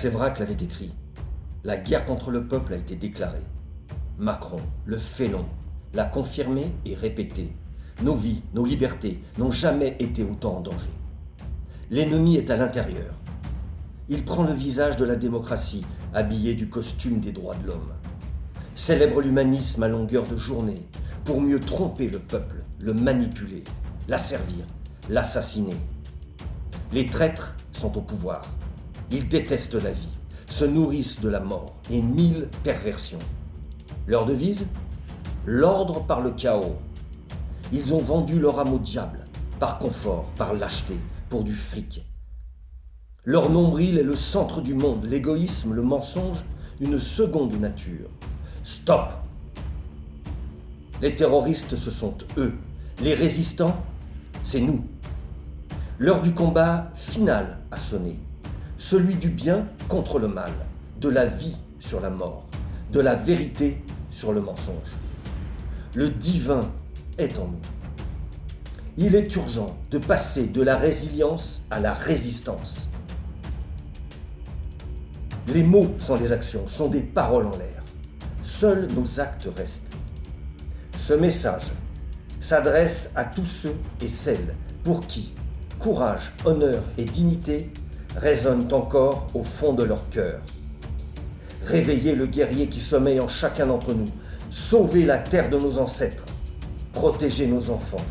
Séverac l'avait écrit. La guerre contre le peuple a été déclarée. Macron, le félon, l'a confirmé et répété. Nos vies, nos libertés n'ont jamais été autant en danger. L'ennemi est à l'intérieur. Il prend le visage de la démocratie, habillé du costume des droits de l'homme. Célèbre l'humanisme à longueur de journée, pour mieux tromper le peuple, le manipuler, l'asservir, l'assassiner. Les traîtres sont au pouvoir. Ils détestent la vie, se nourrissent de la mort et 1000 perversions. Leur devise ? L'ordre par le chaos. Ils ont vendu leur âme au diable, par confort, par lâcheté, pour du fric. Leur nombril est le centre du monde, l'égoïsme, le mensonge, une seconde nature. Stop! Les terroristes, ce sont eux. Les résistants, c'est nous. L'heure du combat final a sonné. Celui du bien contre le mal, de la vie sur la mort, de la vérité sur le mensonge. Le divin est en nous. Il est urgent de passer de la résilience à la résistance. Les mots sont les actions, sont des paroles en l'air. Seuls nos actes restent. Ce message s'adresse à tous ceux et celles pour qui courage, honneur et dignité résonnent encore au fond de leur cœur. Réveillez le guerrier qui sommeille en chacun d'entre nous. Sauvez la terre de nos ancêtres. Protégez nos enfants.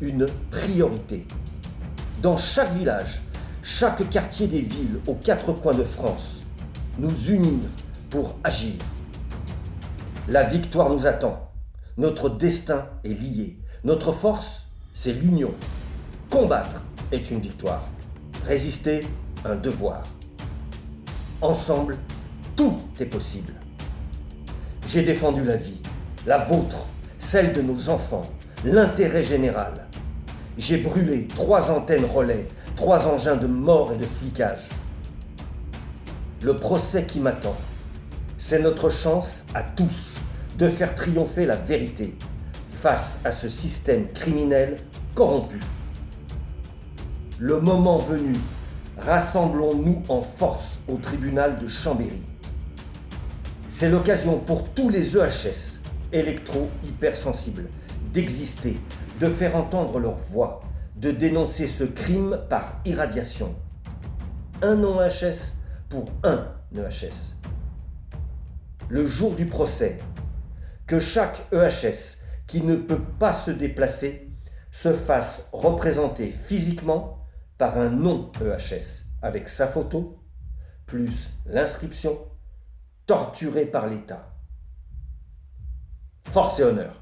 Une priorité. Dans chaque village, chaque quartier des villes aux 4 coins de France, nous unir pour agir. La victoire nous attend. Notre destin est lié. Notre force, c'est l'union. Combattre est une victoire. Résister, un devoir. Ensemble, tout est possible. J'ai défendu la vie, la vôtre, celle de nos enfants, l'intérêt général. J'ai brûlé 3 antennes relais, 3 engins de mort et de flicage. Le procès qui m'attend, c'est notre chance à tous de faire triompher la vérité face à ce système criminel corrompu. Le moment venu, rassemblons-nous en force au tribunal de Chambéry. C'est l'occasion pour tous les EHS, électro-hypersensibles, d'exister, de faire entendre leur voix, de dénoncer ce crime par irradiation. Un non-EHS pour un EHS. Le jour du procès, que chaque EHS qui ne peut pas se déplacer se fasse représenter physiquement par un non-EHS avec sa photo, plus l'inscription « Torturé par l'État ». Force et honneur.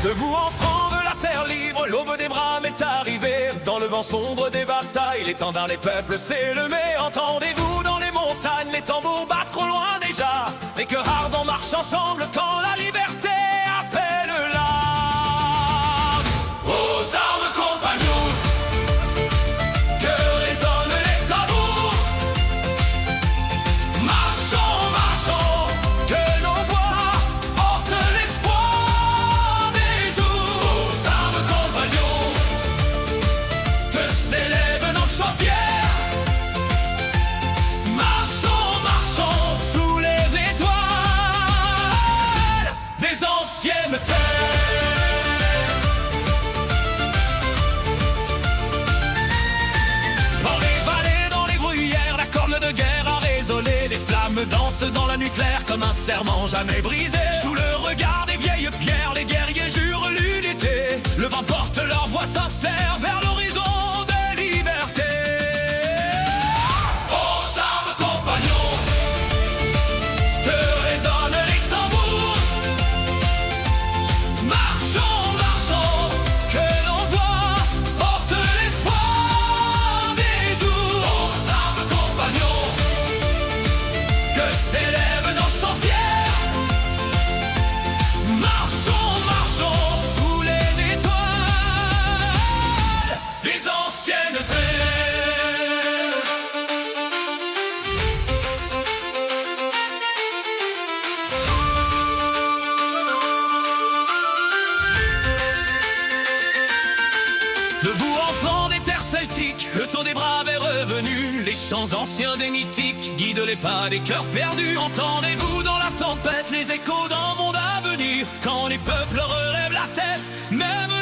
Debout enfant de la terre libre, l'aube des brames est arrivée. Dans le vent sombre des batailles, l'étendard des peuples s'est levé. Entendez-vous dans les montagnes les tambours battent trop loin déjà. Les cœurs ardents marchent ensemble quand la liberté appelle l'arme. Aux armes compagnons, que résonnent les tambours. Marchons, marchons, que nos voix portent l'espoir des jours. Aux armes compagnons, que s'élèvent nos chaudières. Marchons, marchons sous les étoiles. s'éclaire comme un serment jamais brisé. Sous le regard des vieilles pierres, les guerriers jurent l'unité. Le vent porte leur voix sincère vers l'horizon des libertés. Aux armes, compagnons, que résonnent les tambours. Marchons, marchons, que l'envoi porte l'espoir des jours. Aux armes, compagnons, que s'élèvent nos chants fiers. Marchons, marchons sous les étoiles des anciennes terres. Debout enfants des terres celtiques, le tour des braves est revenu. Les chants anciens des mythiques guident les pas des cœurs perdus. Entendez-vous dans la tempête les échos d'un monde à venir? Quand les peuples relèvent la tête, même